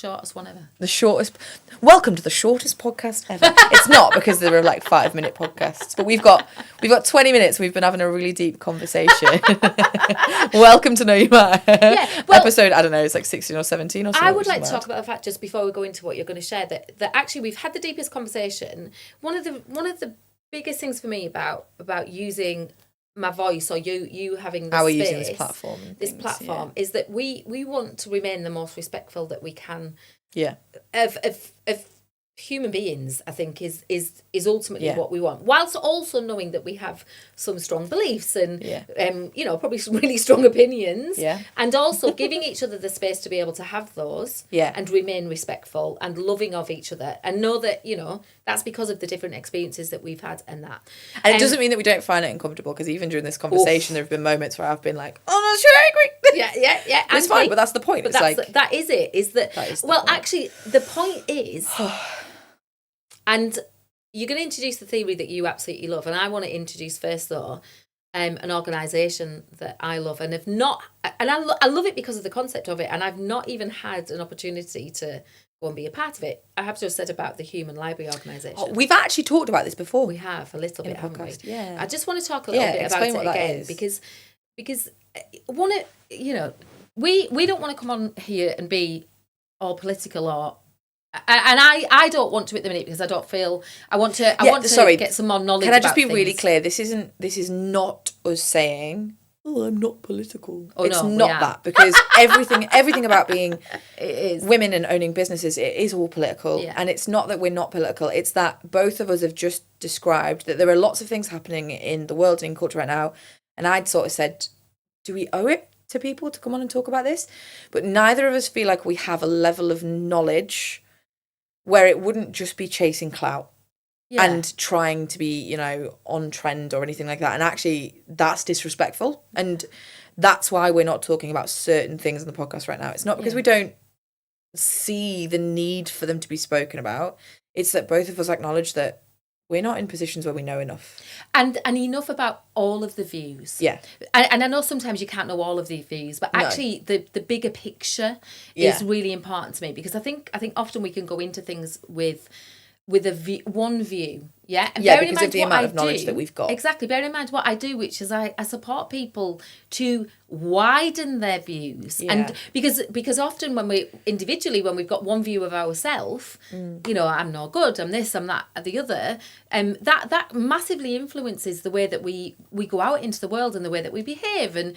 shortest one ever. The shortest. Welcome to the shortest podcast ever. It's not, because there are like 5-minute podcasts, but we've got 20 minutes. We've been having a really deep conversation. Welcome to Know You Matter. Yeah, well, episode, I don't know, it's like 16 or 17 or something. I would like to talk about the fact, just before we go into what you're going to share, that actually we've had the deepest conversation. One of the biggest things for me about using my voice, or you having this space, using this platform, is that we want to remain the most respectful that we can. Yeah. Of human beings, I think is ultimately what we want, whilst also knowing that we have some strong beliefs and probably some really strong opinions, and also giving each other the space to be able to have those, and remain respectful and loving of each other, and know that that's because of the different experiences that we've had, and it doesn't mean that we don't find it uncomfortable, because even during this conversation there have been moments where I've been like, oh no, sure, I agree. yeah It's fine, but that's the point. But It's that is the point. Actually the point is and you're going to introduce the theory that you absolutely love, and I want to introduce first though an organisation that I love and have not, and I love it because of the concept of it, and I've not even had an opportunity to go and be a part of it. I have just said about the Human Library Organisation. We've actually talked about this before. We have a little bit, haven't we? Yeah. I just want to talk a little bit about it again, because we don't want to come on here and be all political and I don't want to at the minute, because I don't feel I want to get some more knowledge. Can I just be about really things. clear? This is not us saying, oh, I'm not political. Oh, it's no, not that, because everything about being it is. Women and owning businesses, it is all political. Yeah. And it's not that we're not political. It's that both of us have just described that there are lots of things happening in the world and in culture right now. And I'd sort of said, do we owe it to people to come on and talk about this? But neither of us feel like we have a level of knowledge where it wouldn't just be chasing clout and trying to be, on trend or anything like that. And actually, that's disrespectful. And that's why we're not talking about certain things in the podcast right now. It's not because we don't see the need for them to be spoken about. It's that both of us acknowledge that we're not in positions where we know enough. And enough about all of the views. Yeah. And I know sometimes you can't know all of the views, but actually the bigger picture is really important to me, because I think often we can go into things with one view. Yeah, and because of the amount of knowledge that we've got. Exactly. Bear in mind what I do, which is I support people to widen their views. Yeah. And because often when we've got one view of ourselves, I'm no good, I'm this, I'm that, the other, that massively influences the way that we go out into the world and the way that we behave, and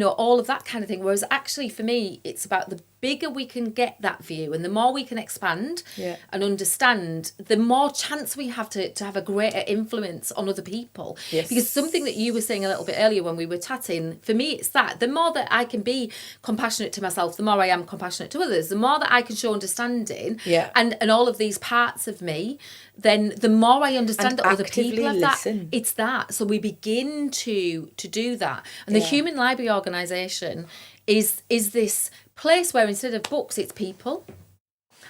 all of that kind of thing. Whereas actually for me, it's about the bigger we can get that view, and the more we can expand and understand, the more chance we have to have a greater influence on other people. Yes. Because something that you were saying a little bit earlier when we were chatting, for me it's that the more that I can be compassionate to myself, the more I am compassionate to others, the more that I can show understanding and all of these parts of me, then the more I understand that other people have that. It's that. So we begin to do that. And the Human Library Organisation is this place where instead of books, it's people.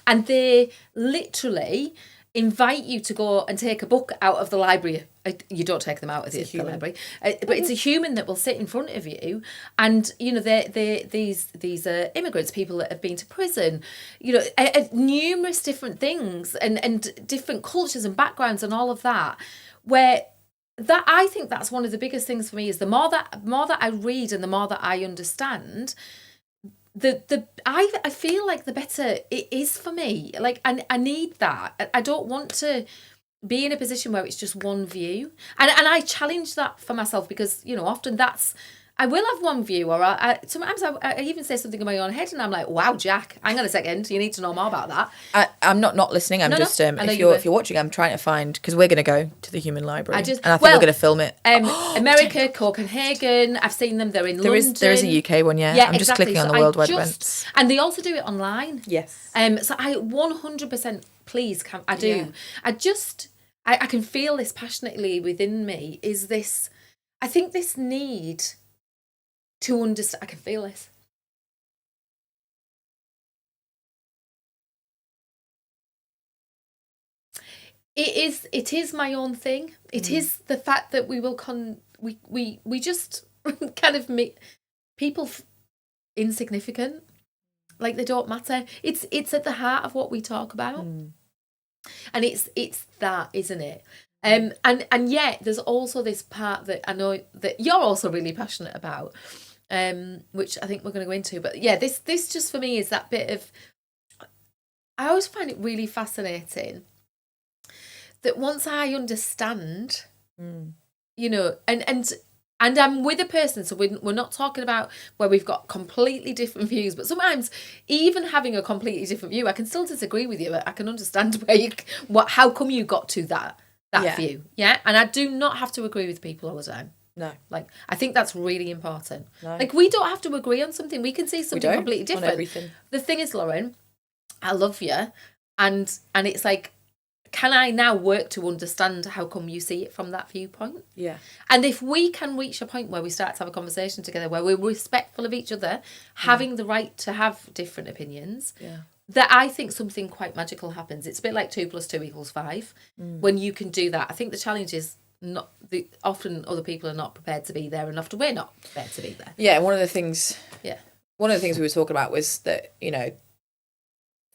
And they literally invite you to go and take a book out of the library. You don't take them out of the library, but it's a human that will sit in front of you. And these immigrants, people that have been to prison, numerous different things and different cultures and backgrounds and all of that. Where that, I think that's one of the biggest things for me, is the more that I read and the more that I understand, I feel like the better it is for me. Like I need that. I don't want to be in a position where it's just one view, and I challenge that for myself, because often I will have one view, or sometimes I even say something in my own head and I'm like, wow, Jack, hang on a second, you need to know more about that. I'm not listening. I'm just if you're watching, I'm trying to find, because we're going to go to the Human Library, and I think we're going to film it. America, Copenhagen, I've seen them. They're in London. There is a UK one, yeah. I'm just clicking on the worldwide events, and they also do it online. Yes. So I 100% please I do. Yeah. I can feel this passionately within me. Is this? I think this need to understand. I can feel this. It is my own thing. It is the fact that we will we just kind of make people insignificant. like they don't matter. It's at the heart of what we talk about, and it's that, isn't it? And yet there's also this part that I know that you're also really passionate about, which I think we're going to go into. But yeah, this just for me is that bit of, I always find it really fascinating that once I understand, you know, and I'm with a person, so we're not talking about where we've got completely different views, but sometimes even having a completely different view, I can still disagree with you, but I can understand how come you got to that view, yeah? And I do not have to agree with people all the time. No. Like, I think that's really important. No. Like, we don't have to agree on something. We can see something completely different. On everything. The thing is, Lauren, I love you, and it's like, can I now work to understand how come you see it from that viewpoint? Yeah. And if we can reach a point where we start to have a conversation together, where we're respectful of each other, having the right to have different opinions, that I think something quite magical happens. It's a bit like 2 + 2 = 5. When you can do that, I think the challenge is often other people are not prepared to be there, and often we're not prepared to be there. Yeah, one of the things we were talking about was that, you know,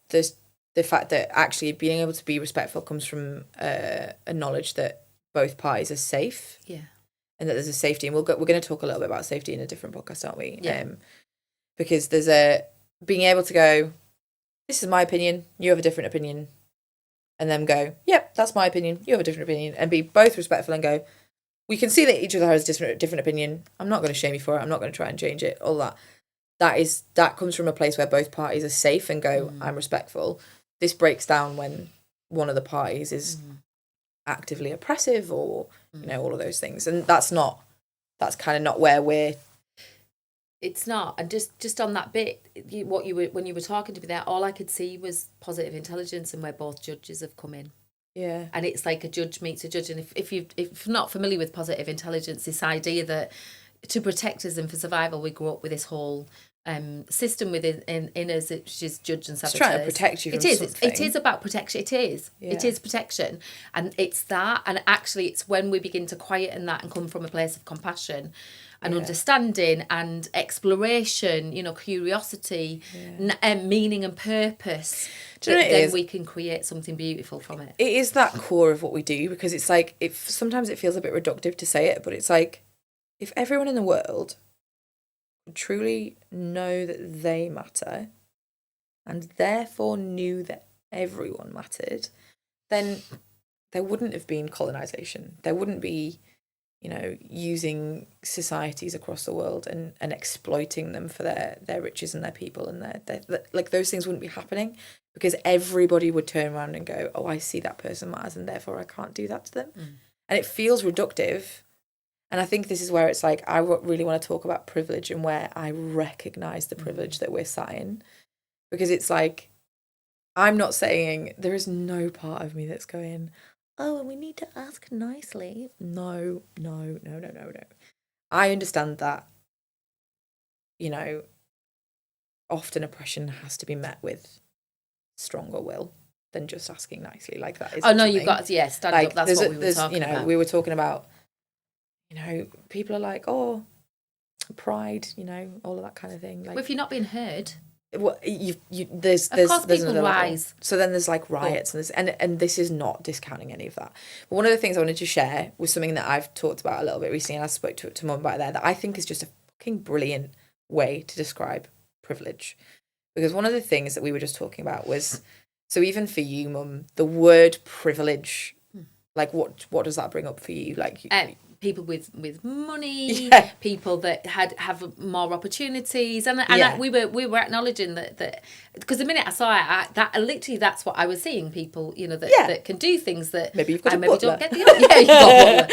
there's the fact that actually being able to be respectful comes from a knowledge that both parties are safe. Yeah. And that there's a safety. And we're going to talk a little bit about safety in a different podcast, aren't we? Yeah. Because there's being able to go, this is my opinion, you have a different opinion. And then go, yep, that's my opinion, you have a different opinion. And be both respectful and go, we can see that each other has a different opinion. I'm not going to shame you for it. I'm not going to try and change it. All that. That comes from a place where both parties are safe and go, I'm respectful. This breaks down when one of the parties is actively oppressive or, you know, all of those things. And that's kind of not where we're... It's not. And just on that bit, when you were talking to me there, all I could see was positive intelligence and where both judges have come in. Yeah. And it's like a judge meets a judge. And if you're not familiar with positive intelligence, this idea that to protect us and for survival, we grew up with this whole system within in us, which is judge and saboteurs. It's trying to protect you from something. It is about protection. It is. Yeah. It is protection. And it's that. And actually, it's when we begin to quieten that and come from a place of compassion and understanding and exploration, you know, curiosity, meaning and purpose, then we can create something beautiful from it. It is that core of what we do, because it's like, sometimes it feels a bit reductive to say it, but it's like, if everyone in the world truly know that they matter and therefore knew that everyone mattered, then there wouldn't have been colonization. There wouldn't be, you know, using societies across the world and exploiting them for their riches and their people, and their like, those things wouldn't be happening, because everybody would turn around and go, oh, I see that person matters and therefore I can't do that to them. And it feels reductive. And I think this is where it's like, I really want to talk about privilege and where I recognise the privilege that we're sat in. Because it's like, I'm not saying, there is no part of me that's going, oh, and we need to ask nicely. No. I understand that, you know, often oppression has to be met with stronger will than just asking nicely. Like, that is... Oh, no, you've got to, stand up. That's what we were talking about. We were talking about, you know, people are like, oh, pride, you know, all of that kind of thing. Like, well, if you're not being heard, well, there's another rise. So then there's like riots and this is not discounting any of that. But one of the things I wanted to share was something that I've talked about a little bit recently, and I spoke to Mum about there, that I think is just a fucking brilliant way to describe privilege. Because one of the things that we were just talking about was, so even for you, Mum, the word privilege, like what does that bring up for you? Like, people with money, people that have more opportunities, and we were acknowledging that because the minute I saw it, that's what I was seeing, people, you know, that can do things that maybe you've got I a maybe butler. don't get the you've got a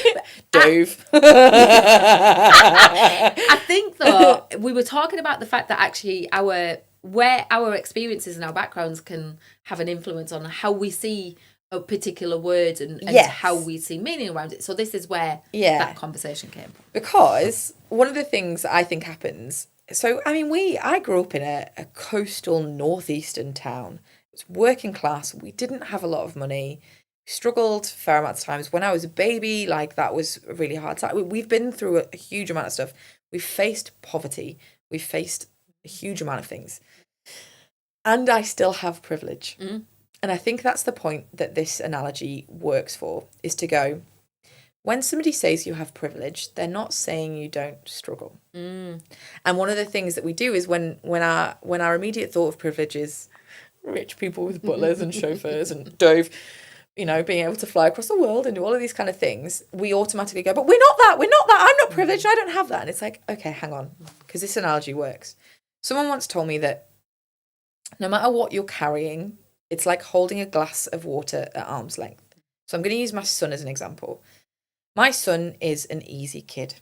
butler. Dove. I think though we were talking about the fact that actually our experiences and our backgrounds can have an influence on how we see a particular word and how we see meaning around it. So this is where that conversation came from. Because one of the things that I think happens, so I mean, I grew up in a coastal northeastern town. It was working class. We didn't have a lot of money. Struggled a fair amount of times. When I was a baby, like, that was a really hard time. We've been through a huge amount of stuff. We've faced poverty. We've faced a huge amount of things. and I still have privilege. And I think that's the point that this analogy works for, is to go, when somebody says you have privilege, they're not saying you don't struggle. And one of the things that we do is when our immediate thought of privilege is rich people with butlers and chauffeurs and Dove, you know, being able to fly across the world and do all of these kind of things, we automatically go, but we're not that, I'm not privileged, I don't have that. And it's like, okay, hang on, because this analogy works. Someone once told me that no matter what you're carrying, it's like holding a glass of water at arm's length. So I'm going to use my son as an example. My son is an easy kid,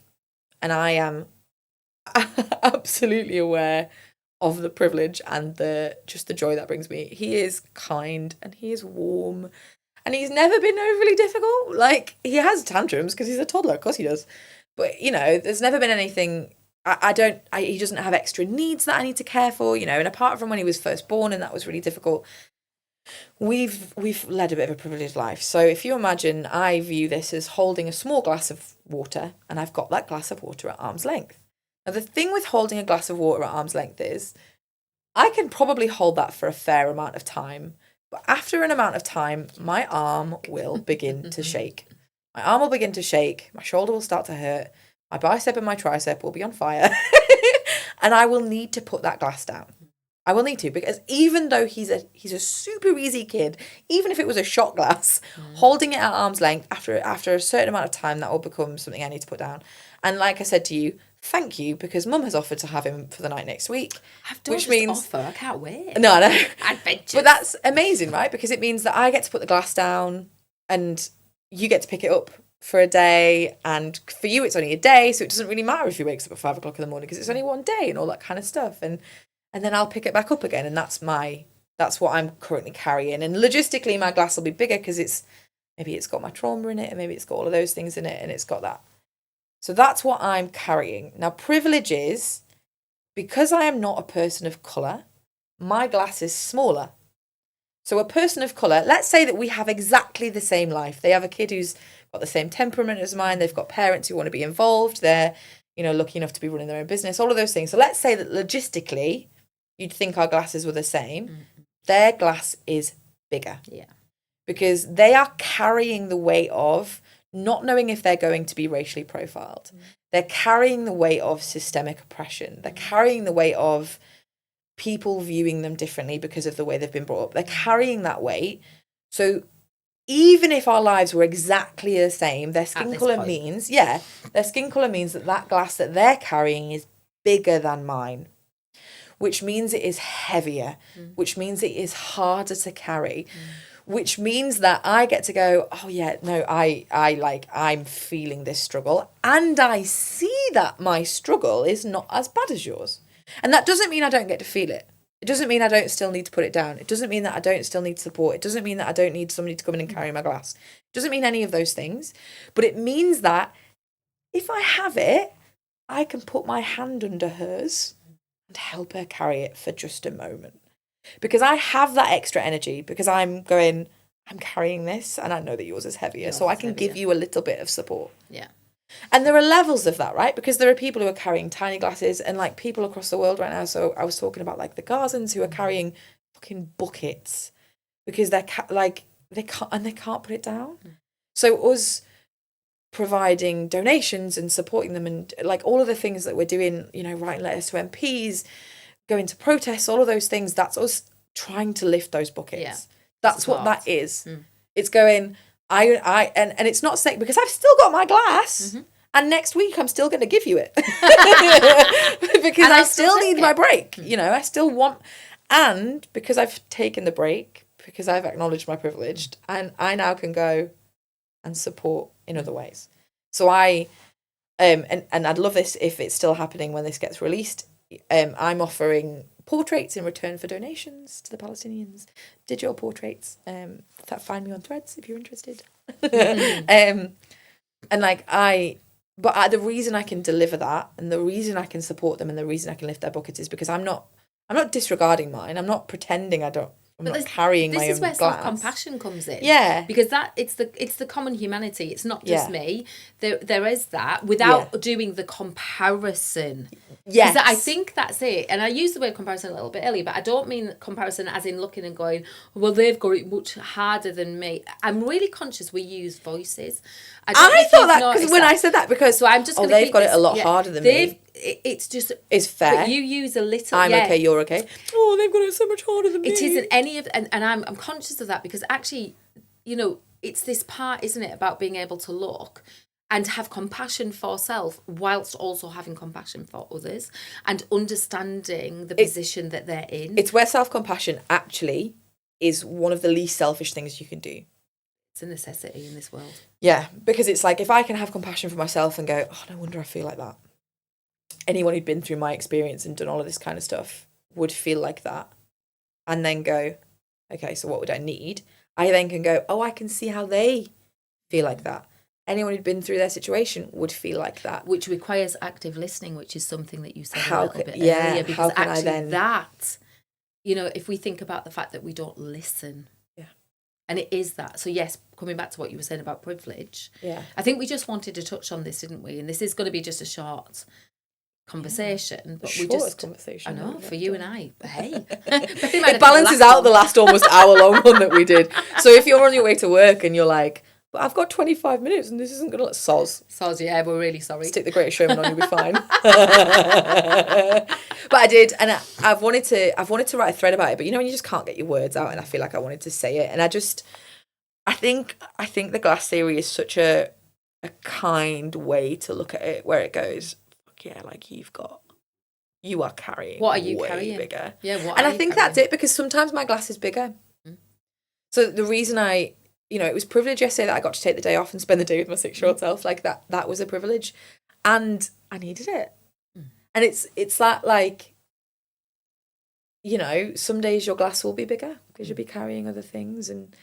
and I am absolutely aware of the privilege and the joy that brings me. He is kind and he is warm, and he's never been overly difficult. Like, he has tantrums because he's a toddler, of course he does. But, you know, there's never been anything. He doesn't have extra needs that I need to care for, you know, and apart from when he was first born, and that was really difficult, we've led a bit of a privileged life. So if you imagine, I view this as holding a small glass of water, and I've got that glass of water at arm's length. Now, the thing with holding a glass of water at arm's length is I can probably hold that for a fair amount of time, but after an amount of time, my arm will begin to shake. My arm will begin to shake, my shoulder will start to hurt, my bicep and my tricep will be on fire, and I will need to put that glass down. I will need to, because even though he's a super easy kid, even if it was a shot glass, holding it at arm's length, after a certain amount of time, that will become something I need to put down. And like I said to you, thank you, because Mum has offered to have him for the night next week. Which means offer. I can't wait. No. Adventures. But that's amazing, right? Because it means that I get to put the glass down, and you get to pick it up for a day, and for you it's only a day, so it doesn't really matter if he wakes up at 5 o'clock in the morning, because it's only one day and all that kind of stuff. And then I'll pick it back up again, and that's what I'm currently carrying. And logistically, my glass will be bigger because maybe it's got my trauma in it, and maybe it's got all of those things in it, and it's got that. So that's what I'm carrying. Now, privilege is, because I am not a person of colour, my glass is smaller. So a person of colour, let's say that we have exactly the same life. They have a kid who's got the same temperament as mine. They've got parents who want to be involved. They're, you know, lucky enough to be running their own business, all of those things. So let's say that logistically, you'd think our glasses were the same. Mm-hmm. Their glass is bigger. Yeah. Because they are carrying the weight of not knowing if they're going to be racially profiled. Mm-hmm. They're carrying the weight of systemic oppression. They're carrying the weight of people viewing them differently because of the way they've been brought up. They're carrying that weight. So even if our lives were exactly the same, their skin colour means that glass that they're carrying is bigger than mine, which means it is heavier, which means it is harder to carry, which means that I get to go, oh yeah, no, I'm feeling this struggle, and I see that my struggle is not as bad as yours. And that doesn't mean I don't get to feel it. It doesn't mean I don't still need to put it down. It doesn't mean that I don't still need support. It doesn't mean that I don't need somebody to come in and carry my glass. It doesn't mean any of those things. But it means that if I have it, I can put my hand under hers and help her carry it for just a moment. Because I have that extra energy, because I'm carrying this, and I know that yours is heavier. So I can give you a little bit of support. Yeah. And there are levels of that, right? Because there are people who are carrying tiny glasses, and like people across the world right now. So I was talking about like the Gazans who are carrying fucking buckets because they can't put it down. So us providing donations and supporting them, and like all of the things that we're doing, you know, writing letters to MPs, going to protests, all of those things, that's us trying to lift those buckets. Yeah. That's what that is. It's going, and it's not saying, because I've still got my glass, and next week I'm still going to give you it because I still need my break. You know, I still want, and because I've taken the break, because I've acknowledged my privilege, and I now can go and support in other ways. So and I'd love this if it's still happening when this gets released. I'm offering portraits in return for donations to the Palestinians, digital portraits. Find me on Threads if you're interested. And like the reason I can deliver that, and the reason I can support them, and the reason I can lift their buckets is because I'm not disregarding mine. I'm not pretending I'm not carrying my own glass. This is where self-compassion comes in. Yeah. Because it's the common humanity. It's not just me. There is that without doing the comparison. Yes. I think that's it. And I used the word comparison a little bit earlier, but I don't mean comparison as in looking and going, well, they've got it much harder than me. I'm really conscious we use voices. I thought that because when I said that, because so I'm just they've got it a lot harder than me. It's just... It's fair. But you use a little... I'm okay, you're okay. Oh, they've got it so much harder than me. It isn't any of... And I'm conscious of that because actually, you know, it's this part, isn't it, about being able to look and have compassion for self whilst also having compassion for others and understanding the position that they're in. It's where self-compassion actually is one of the least selfish things you can do. It's a necessity in this world. Yeah, because it's like, if I can have compassion for myself and go, oh, no wonder I feel like that. Anyone who'd been through my experience and done all of this kind of stuff would feel like that. And then go, okay, so what would I need? I then can go, oh, I can see how they feel like that. Anyone who'd been through their situation would feel like that. Which requires active listening, which is something that you said a little bit earlier. Because actually that, you know, if we think about the fact that we don't listen. Yeah. And it is that. So yes, coming back to what you were saying about privilege. Yeah. I think we just wanted to touch on this, didn't we? And this is going to be just a short conversation. Yeah. But we just conversation. I know, for you and I. But hey. It balances out the last almost hour-long one that we did. So if you're on your way to work and you're like, but I've got 25 minutes and this isn't going to... Soz, yeah, we're really sorry. Stick the Greatest Showman on, you'll be fine. But I did, and I've wanted to write a thread about it, but you know when you just can't get your words out, and I feel like I wanted to say it, and I think the glass theory is such a kind way to look at it, where it goes, fuck yeah, like you are carrying what are you way carrying? Bigger. Yeah, what and are I think carrying? that's it, because sometimes my glass is bigger. So the reason it was privilege yesterday that I got to take the day off and spend the day with my 6-year-old self. Like that was a privilege, and I needed it. And it's that, like, you know, some days your glass will be bigger because you'll be carrying other things, and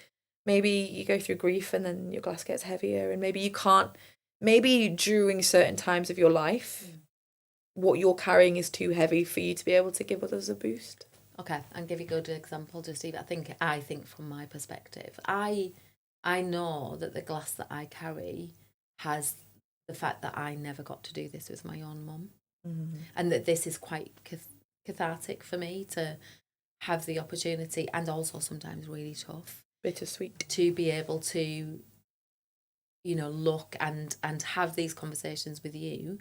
maybe you go through grief and then your glass gets heavier, and maybe during certain times of your life, what you're carrying is too heavy for you to be able to give others a boost. Okay, I'll give you a good example, just even. I think from my perspective, I know that the glass that I carry has the fact that I never got to do this with my own mum, and that this is quite cathartic for me to have the opportunity, and also sometimes really tough, bittersweet, to be able to, you know, look and have these conversations with you,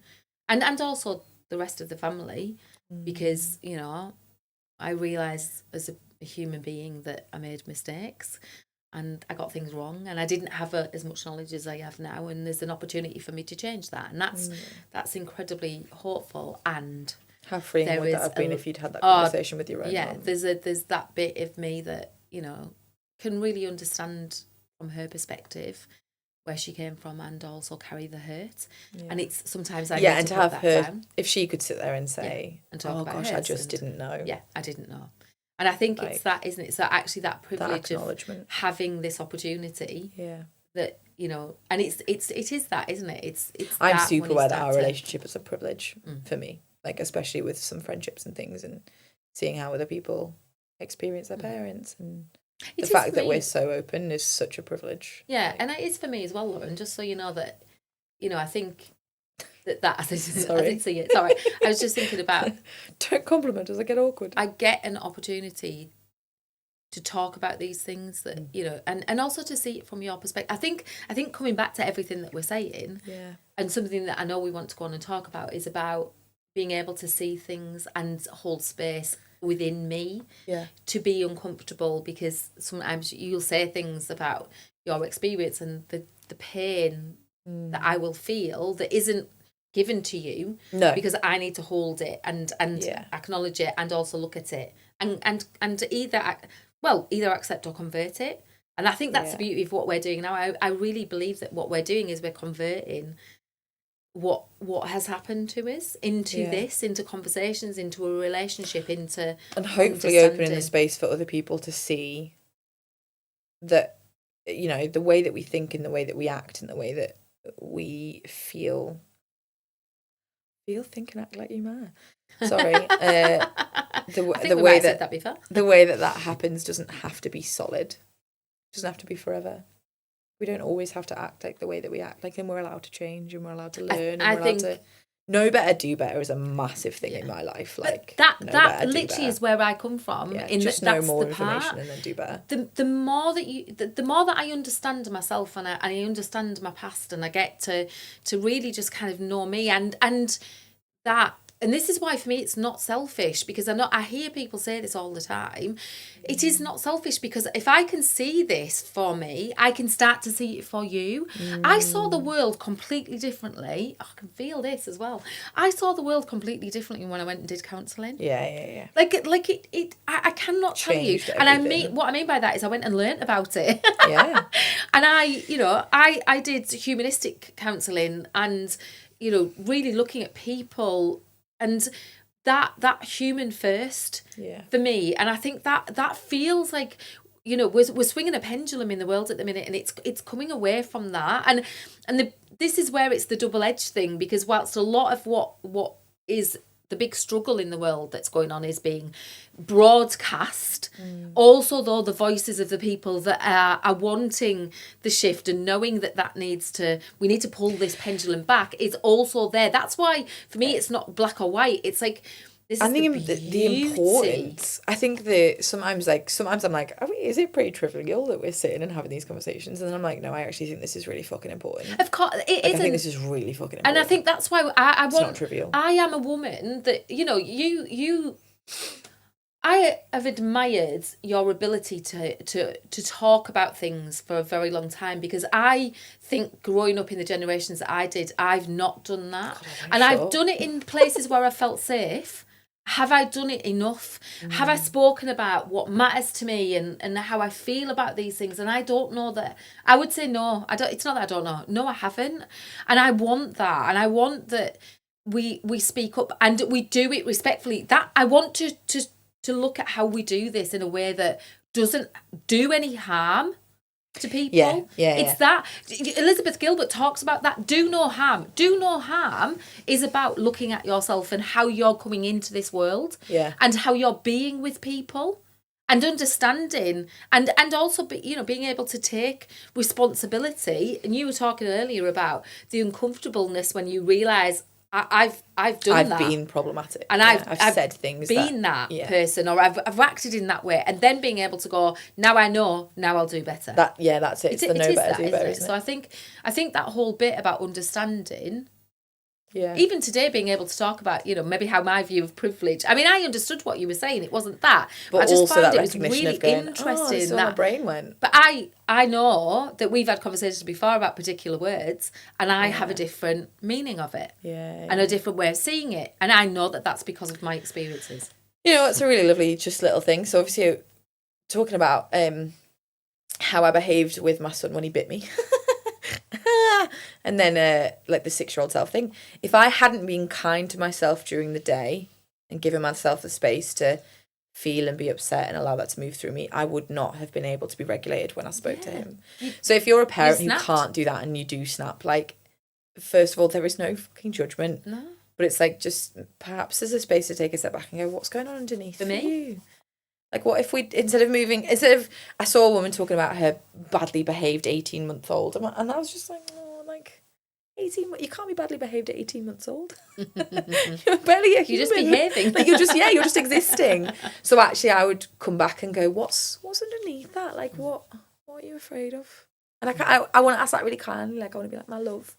and also the rest of the family, because, you know, I realise as a human being that I made mistakes and I got things wrong, and I didn't have as much knowledge as I have now, and there's an opportunity for me to change that, and that's incredibly hopeful. And how freeing would that have been if you'd had that conversation with your own mum? There's that bit of me that, you know, can really understand from her perspective where she came from, and also carry the hurt. And it's sometimes and to have her down. If she could sit there and say, and talk about gosh, I just didn't know. Yeah, I didn't know. And I think it's that, isn't it? So actually that privilege of having this opportunity. Yeah. That, you know, and it is that, isn't it? It's I'm super aware that our relationship is a privilege for me. Like, especially with some friendships and things, and seeing how other people experience their parents, and the fact that we're so open is such a privilege. Yeah, like, and it is for me as well, Lauren, just so you know that, you know, I think that I didn't see it. Sorry. I was just thinking about... Don't compliment us, I get awkward. I get an opportunity to talk about these things that, you know, and also to see it from your perspective. I think coming back to everything that we're saying, and something that I know we want to go on and talk about, is about being able to see things and hold space within me to be uncomfortable, because sometimes you'll say things about your experience and the pain that I will feel that isn't given to you, because I need to hold it and acknowledge it, and also look at it and either accept or convert it. And I think that's the beauty of what we're doing now. I really believe that what we're doing is we're converting what has happened to us into this, into conversations, into a relationship, into, and hopefully opening the space for other people to see that, you know, the way that we think and the way that we act and the way that we feel, think and act like you, man. Sorry. The way that happens doesn't have to be solid. It doesn't have to be forever. We don't always have to act like the way that we act. Like, and we're allowed to change, and we're allowed to learn, and we're allowed to know better, do better is a massive thing in my life. Like that know better, do literally better. is where I come from. Yeah, in just know more information and then do better. The more that I understand myself and I understand my past, and I get to really just kind of know me and that. And this is why for me it's not selfish, because I hear people say this all the time. It is not selfish, because if I can see this for me, I can start to see it for you. I saw the world completely differently. I can feel this as well. I saw the world completely differently when I went and did counselling. Yeah. Like I cannot tell you. And what I mean by that is I went and learnt about it. Yeah. And I did humanistic counselling, and really looking at people. And that human first for me, and I think that feels like we're swinging a pendulum in the world at the minute, and it's coming away from that, and this is where it's the double-edged thing, because whilst a lot of what is the big struggle in the world that's going on is being broadcast, also though the voices of the people that are wanting the shift and knowing that we need to pull this pendulum back is also there. That's why for me it's not black or white. It's like I think the importance. I think sometimes I'm like, is it pretty trivial that we're sitting and having these conversations? And then I'm like, no, I actually think this is really fucking important. Of course, it is. I think this is really fucking important. And I think that's why it's not trivial. I am a woman that I have admired your ability to talk about things for a very long time, because I think growing up in the generations that I did, I've not done that. I've done it in places where I felt safe. Have I done it enough? Have I spoken about what matters to me and how I feel about these things? And I don't know that. I would say no. It's not that I don't know. No, I haven't. And I want that. And I want that we speak up and we do it respectfully. That I want to look at how we do this in a way that doesn't do any harm to people. It's that Elizabeth Gilbert talks about that. Do no harm. Do no harm is about looking at yourself and how you're coming into this world, and how you're being with people, and understanding, and also being able to take responsibility. And you were talking earlier about the uncomfortableness when you realise I've done that. I've been problematic, and I've said things. Been that person, or I've acted in that way, and then being able to go, now I know, now I'll do better. That's it. It's the know better, do better, isn't it? So I think that whole bit about understanding. Yeah. Even today, being able to talk about, maybe how my view of privilege. I mean, I understood what you were saying. It wasn't that, but I just found it was really interesting that my brain went. But I know that we've had conversations before about particular words, and I have a different meaning of it, and a different way of seeing it, and I know that that's because of my experiences. It's a really lovely, just little thing. So obviously, talking about how I behaved with my son when he bit me. And then like the 6-year-old self thing, if I hadn't been kind to myself during the day and given myself the space to feel and be upset and allow that to move through me, I would not have been able to be regulated when I spoke to him. So if you're a parent who can't do that and you do snap, like, first of all, there is no fucking judgment. No. But it's like, just perhaps there's a space to take a step back and go, what's going on underneath for me? Like, what if we, I saw a woman talking about her badly behaved 18-month-old, and I was just like, oh, like, 18, you can't be badly behaved at 18 months old. You're barely a human. You're just behaving. Like, you're just existing. So actually, I would come back and go, what's underneath that? Like, what are you afraid of? And I want to ask that really kindly. Like, I want to be like, my love.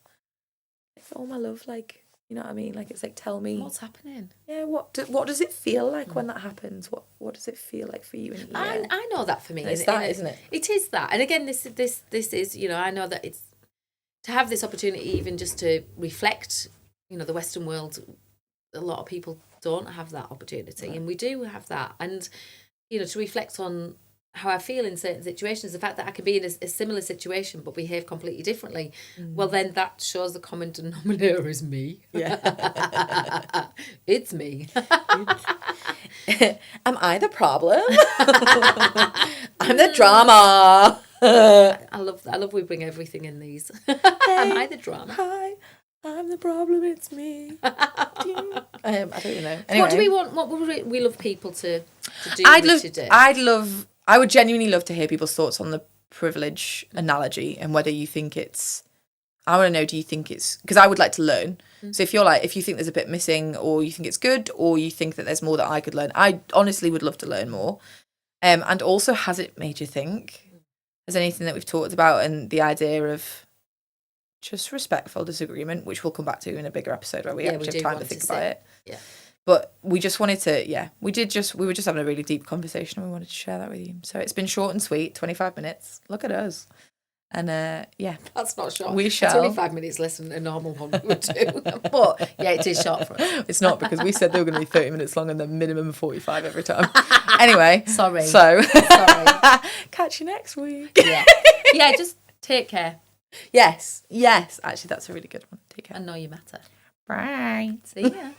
Like, oh, my love, like, you know what I mean? Like, it's like, tell me. What's happening? Yeah, what does it feel like when that happens? What does it feel like for you? I know that for me. It's that, isn't it? It is that. And again, this is, I know that it's, to have this opportunity even just to reflect, the Western world, a lot of people don't have that opportunity. Right. And we do have that. And, to reflect on how I feel in certain situations, the fact that I can be in a similar situation but behave completely differently, well, then that shows the common denominator is me. Yeah. It's me. Am I the problem? I'm the drama. I love we bring everything in these. Hey, am I the drama? Hi, I'm the problem, it's me. I don't even know. Anyway. What do we want? What would we love people to do today? I would genuinely love to hear people's thoughts on the privilege analogy and whether you think it's I want to know, do you think it's, because I would like to learn. So if you think there's a bit missing, or you think it's good, or you think that there's more that I could learn, I honestly would love to learn more. And also, has it made you think? Has anything that we've talked about and the idea of just respectful disagreement, which we'll come back to in a bigger episode where we actually have time to think about it. Yeah. But we just wanted to, we were just having a really deep conversation and we wanted to share that with you. So it's been short and sweet, 25 minutes. Look at us. And that's not short. We shall. 25 minutes less than a normal one would do. But yeah, it is short for us. It's not, because we said they were going to be 30 minutes long and the minimum 45 every time. Anyway. Sorry. Sorry. Catch you next week. Yeah, just take care. Yes. Actually, that's a really good one. Take care. And know you matter. Bye. See ya.